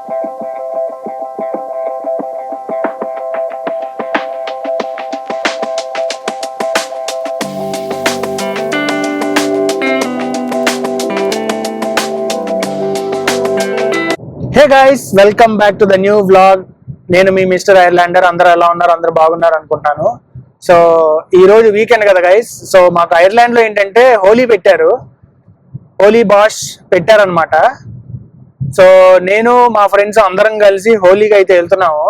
Hey guys, welcome back to the new vlog. నేను మీ mister ఐర్లాండర్. అందరూ ఎలా ఉన్నారు? అందరూ బాగున్నారు అనుకుంటాను. సో ఈ రోజు వీకెండ్ కదా గైస్. సో మాకు ఐర్లాండ్ లో ఏంటంటే హోలీ పెట్టారు, హోలీ బాష్ పెట్టారనమాట. సో నేను మా ఫ్రెండ్స్ అందరం కలిసి హోలీకి అయితే వెళ్తున్నాము.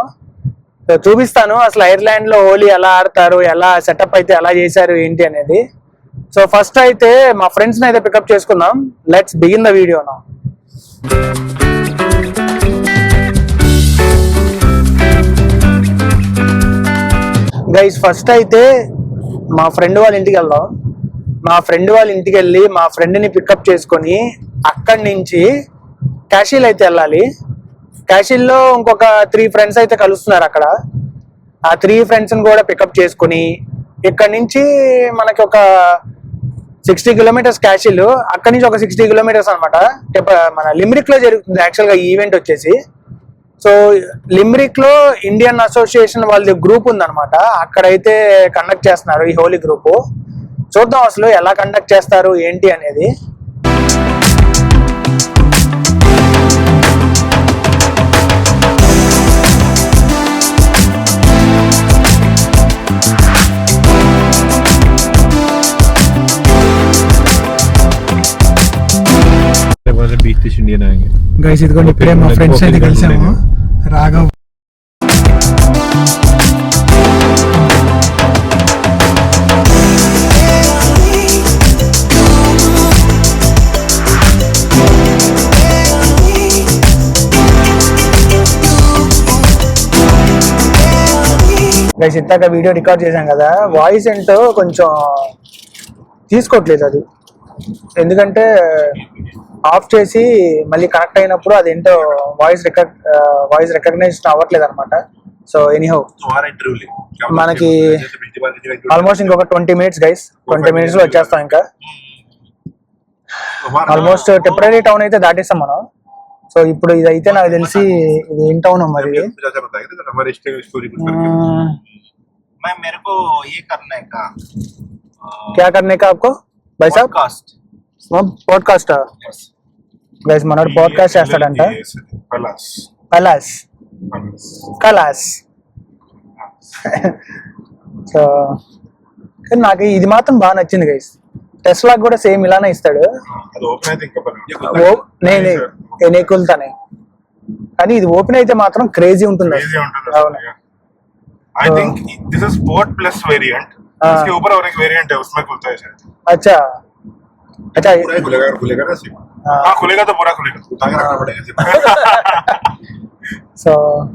సో చూపిస్తాను అసలు ఐర్లాండ్ లో హోలీ ఎలా ఆడతారు, ఎలా సెటప్ అయితే ఎలా చేశారు ఏంటి అనేది. సో ఫస్ట్ అయితే మా ఫ్రెండ్స్ ని అయితే పికప్ చేసుకుందాం. Let's begin the video now. Guys first అయితే మా ఫ్రెండ్ వాళ్ళ ఇంటికి వెళ్దాం. మా ఫ్రెండ్ వాళ్ళ ఇంటికి వెళ్ళి మా ఫ్రెండ్ని పికప్ చేసుకొని అక్కడి నుంచి క్యాషిల్ అయితే వెళ్ళాలి. క్యాషిల్లో ఇంకొక 3 ఫ్రెండ్స్ అయితే కలుస్తున్నారు అక్కడ. ఆ 3 ఫ్రెండ్స్ని కూడా పికప్ చేసుకుని ఇక్కడ నుంచి మనకి ఒక 60 కిలోమీటర్స్ క్యాషిల్, అక్కడి నుంచి ఒక 60 కిలోమీటర్స్ అనమాట. మన లిమ్రిక్ లో జరుగుతుంది యాక్చువల్గా ఈ ఈవెంట్ వచ్చేసి. సో లిమ్రిక్ లో ఇండియన్ అసోసియేషన్ వాళ్ళది గ్రూప్ ఉందన్నమాట. అక్కడైతే కండక్ట్ చేస్తున్నారు ఈ హోలీ గ్రూప్. చూద్దాం అసలు ఎలా కండక్ట్ చేస్తారు ఏంటి అనేది. గైస్ ఇదిగోండి ఇప్పుడే మా ఫ్రెండ్స్ అయితే కలిసాము. రాఘవ్, గైస్ ఇందాక వీడియో రికార్డ్ చేశాం కదా, వాయిస్ ఏంటో కొంచెం తీసుకోవట్లేదు అది. ఎందుకంటే ఆఫ్ చేసి మళ్ళీ కనెక్ట్ అయినప్పుడు అదేంటో వాయిస్ రికగ్నైజేషన్ అవ్వట్లేదు అనమాట. సో ఎనీహౌ మనకి ఆల్మోస్ట్ ఇంకొక 20 మినిట్స్ గైస్, 20 మినిట్స్ లో వచ్చేస్తాం. ఇంకా ఆల్మోస్ట్ టెంపరీ టౌన్ అయితే దాటేస్తాం మనం. సో ఇప్పుడు ఇదైతే నాకు తెలిసి ఇది ఏం టౌన్ మరి. क्या करने का आपको भाई साहब? पॉडकास्ट గైస్ మనోడు పాడ్కాస్ట్ చేస్తాడంట. కలాస్ సో నాకు ఇది మాత్రం బాగా నచ్చింది గైస్. టెస్లా కూడా సేమ్ ఇలానే ఇస్తాడు. నేను ఎక్కుతానే, కానీ ఇది ఓపెన్ అయితే మాత్రం క్రేజీ ఉంటుంది. అవును, I think this is sport plus variant. इसके ऊपर और एक वेरिएंट है, उसमें खुलता है शायद. अच्छा अच्छा, खुलेगा ना सिर्फ. हाँ खुलेगा तो पूरा खुलेगा, उठा के रखना पड़ेगा. సో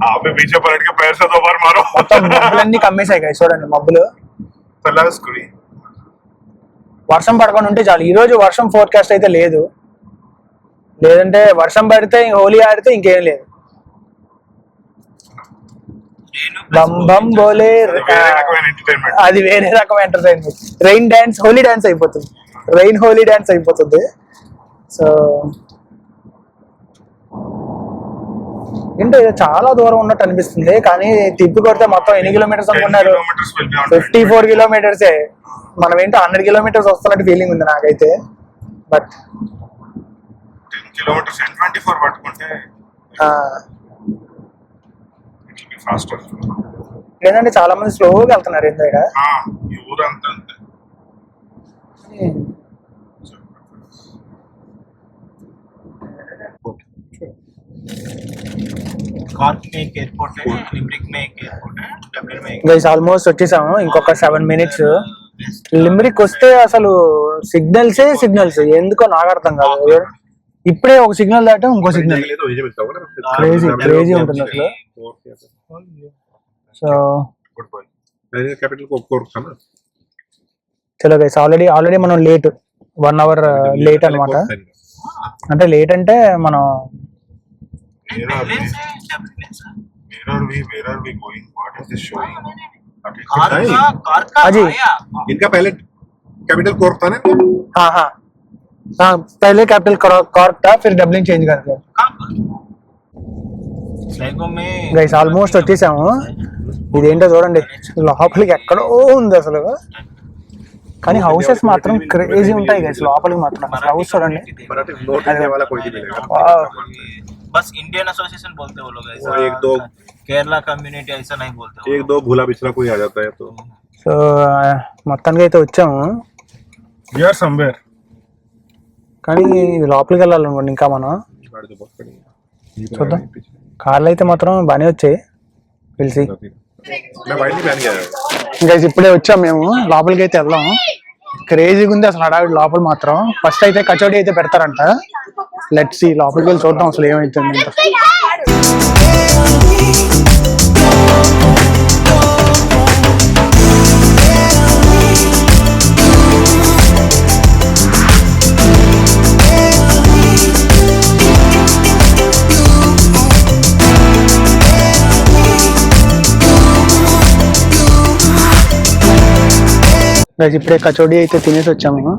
आप पीछे पलट के पैर से 2 बार मारो. మొత్తం మబ్బులన్నీ కమ్మేశాయి గైస్. చూడండి మబ్బులు. వర్షం పడకుండా ఉంటే చాలు. ఈ రోజు వర్షం ఫోర్కాస్ట్ అయితే లేదు, లేదంటే వర్షం పడితే హోలీ ఆడితే ఇంకేం లేదు. బం బం బోలే, అది వేరే రకం entertainment. Rain dance, Holi dance అయిపోతుంది, రెయిన్ హోలీ డాన్స్ అయిపోతుంది. సో ఏంటో చాలా దూరం ఉన్నట్టు అనిపిస్తుంది, కానీ తిప్పి కొడితే మొత్తం ఎన్ని కిలోమీటర్స్ అనుకున్నారు? 54 కిలోమీటర్సే. మనం ఏంటో 100 కిలోమీటర్స్ వస్తున్నట్టు ఫీలింగ్ ఉంది నాకైతే. బట్ 10 కిలోమీటర్స్ 24 పట్టుకుంటే లేదంటే చాలా మంది స్లోగా వెళ్తున్నారు ఏంటో. గైస్ ఆల్మోస్ట్ వచ్చేసాము, ఇంకొక 7 మినిట్స్. లిమ్రిక్ వస్తే అసలు సిగ్నల్స్ ఎందుకో నాకు అర్థం కాదు. ఇప్పుడే ఒక సిగ్నల్ దాటం ఇంకో సిగ్నల్, క్రేజీ ఉంటుంది అసలు. సో చలో గైస్, ఆల్రెడీ మనం లేట్, 1 అవర్ లేట్ అనమాట. అంటే లేట్ అంటే మనం इनका पहले कैपिटल कॉर्क था ना. हाँ पहले कैपिटल कॉर्क था, फिर डबलिन चेंज कर दिया. గైస్ ఆల్మోస్ట్ వచ్చేసాము. ఇదేంటో చూడండి, లోపలికి ఎక్కడో ఉంది అసలు, కానీ హౌసెస్ మాత్రం క్రేజీ ఉంటాయి గైస్. లోపలికి మాత్రం హౌస్ చూడండి. बस इंडियन एसोसिएशन बोलते हैं वो लोग ऐसा, एक दो केरला कम्युनिटी ऐसा नहीं बोलते, एक दो भूला पिछला कोई आ जाता है तो. సో మొత్తానికి అయితే వచ్చాము, We are somewhere. కానీ లోపలికి వెళ్ళాలనుకోండి ఇంకా మనం. చూద్దాం, కార్లు అయితే మాత్రం బాగానే వచ్చాయి పిలిచి. గైస్ ఇప్పుడే వచ్చాం మేము, లోపలికి అయితే వెళ్దాం. క్రేజీగా ఉంది అసలు హడావిడి లోపల మాత్రం. ఫస్ట్ అయితే కచోడీ అయితే పెడతారంట. లెట్స్ సీ, లోపలికి వెళ్ళి చూద్దాం అసలు ఏమైతుంది. ఇప్పుడే కచోడీ అయితే తినేసి వచ్చాము.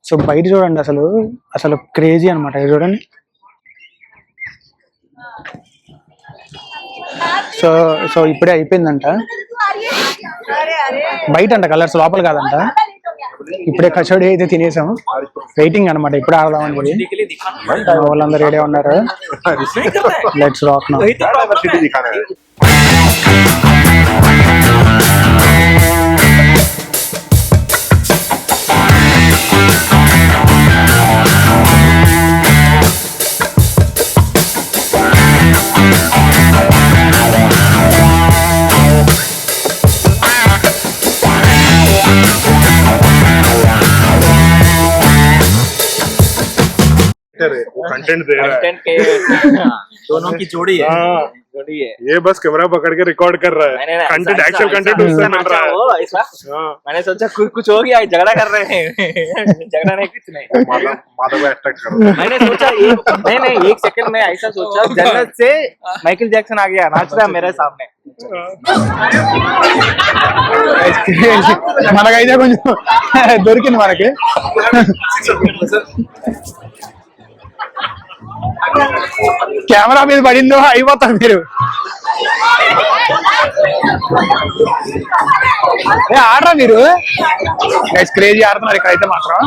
సో బయట చూడండి అసలు అసలు క్రేజీ అనమాట. ఇది చూడండి. సో సో ఇప్పుడే అయిపోయిందంట బయట అంట, కలర్స్ లోపల కాదంట. ఇప్పుడే కచోడీ అయితే తినేసాం, వెయిటింగ్ అనమాట ఇప్పుడు ఆడదామని. వాళ్ళందరూ రెడీ ఉన్నారు. Let's rock now. कंटेंट दे रहा है, कंटेंट के दोनों की जोड़ी है, जोड़ी है. ये बस कैमरा पकड़ के रिकॉर्ड कर रहा है. कंटेंट, एक्चुअल कंटेंट उससे मिल रहा है. ऐसा मैंने सोचा कुछ हो गया, झगड़ा कर रहे हैं. झगड़ा नहीं, कुछ नहीं. माधव को अट्रैक्ट कर रहा है. मैंने सोचा नहीं एक सेकंड में ऐसा सोचा, जन्नत से माइकल जैक्सन आ गया, नाच रहा मेरे सामने. మనకైతే కొంచెం దొరికింది మనకి. కెమెరా మీద పడిందో అయిపోతారు మీరు. ఆడరా మీరు. క్రేజీ ఆడుతున్నారు ఇక్కడైతే మాత్రం.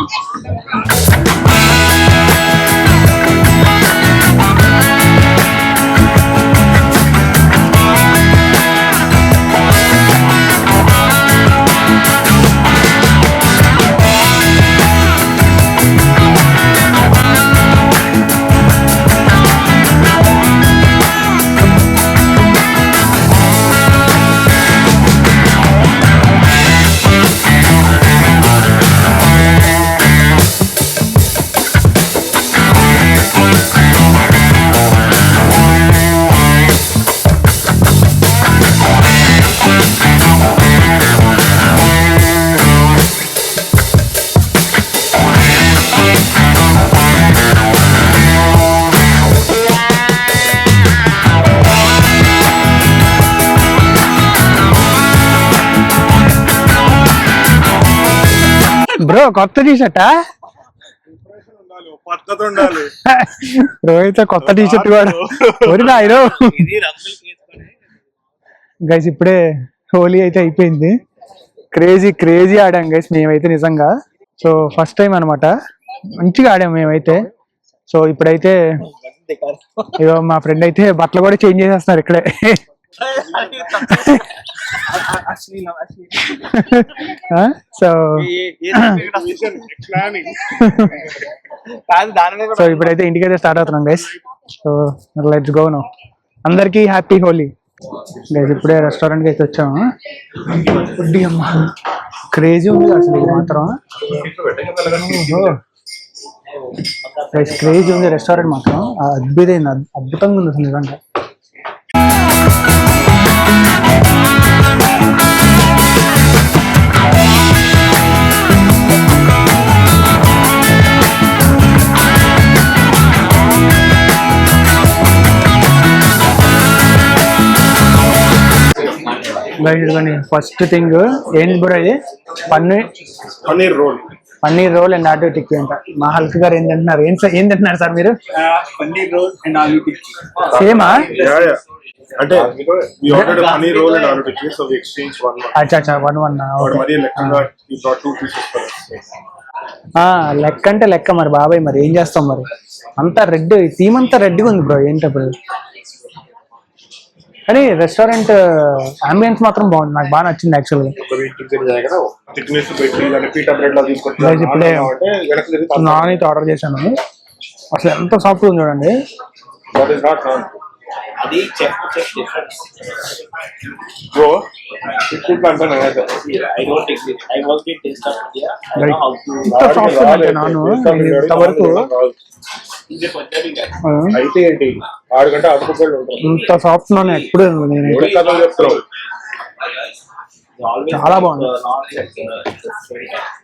బ్రో కొత్త టీషర్టా? పద్ధతి ఉండాలి. రోహిత్ కొత్త టీషర్ట్ కూడా ఒరినాయిరో. గైస్ ఇప్పుడే హోలీ అయితే అయిపోయింది. క్రేజీ క్రేజీ ఆడాం గైస్ మేమైతే నిజంగా. సో ఫస్ట్ టైం అనమాట, మంచిగా ఆడాం మేమైతే. సో ఇప్పుడైతే ఇగో మా ఫ్రెండ్ అయితే బట్టలు కూడా చేంజ్ చేసేస్తున్నారు ఇక్కడే. సో సో ఇప్పుడైతే ఇంటికైతే స్టార్ట్ అవుతున్నాం guys. So let's go now. అందరికి హ్యాపీ హోలీ గైస్. ఇప్పుడే రెస్టారెంట్ కి అయితే వచ్చాము. అమ్మా క్రేజీ ఉంది అసలు ఇది మాత్రం. గైస్ క్రేజీ ఉంది రెస్టారెంట్ మాత్రం. అద్భుతంగా ఉంది అసలు నిజంగా. ఫస్ట్ థింగ్ ఏంటి బ్రో ఇది? Paneer paneer roll. Paneer roll and aloo tikki అంట. మా హల్క్ గారు ఏం తింటున్నారు? ఏం తింటున్నారు సార్ మీరు? Paneer roll and aloo tikki. సేమా? Yeah. అంటే we ordered a paneer roll and aloo tikki, so we exchanged one. అచ్చా 1-1. వాడు మరి లెక్కగా he brought 2 pieces for us. లెక్క అంటే లెక్క మరి బాబాయ్, మరి ఏం చేస్తాం మరి. అంతా రెడ్, థీమ్ అంతా రెడ్గా ఉంది బ్రో. ఏంటప్పుడు కానీ రెస్టారెంట్ అంబియన్స్ మాత్రం బాగుంది, నాకు బాగా నచ్చింది యాక్చువల్గా. థిక్నెస్ పెట్టి దాన్ని పీటా బ్రెడ్ లా తీసుకొచ్చి ఇప్పుడే అంటే వెనక్కి తిరిగి నాన్ అయితే ఆర్డర్ చేశాను. అసలు ఎంత సాఫ్ట్గా ఉంది చూడండి. that is not naan. అది chef difference. Bro, it could be something like that. I don't exist. I work in taste of India. I Right. know how to. ఇంత సాఫ్ట్ అంటే నాను ఇంతవరకు ఇది పద్ధతి కాదు. అయితే ఏంటి 6 గంట అడుపుకోళ్ళు ఉంటారు. ఇంత సాఫ్ట్ నాన్ ఎప్పుడు నేను ఎవరి కథలు చెప్తావు? Always చాలా బాగుంది. not like very nice.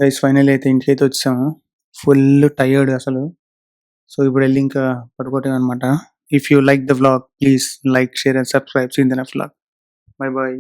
Guys final అయితే ఇంటికి అయితే వచ్చాము. ఫుల్ టైర్డ్ అసలు. సో ఇప్పుడు వెళ్ళి ఇంకా పడుకోవటం అనమాట. If you like the vlog please like, share and subscribe. See in the next vlog. Bye bye.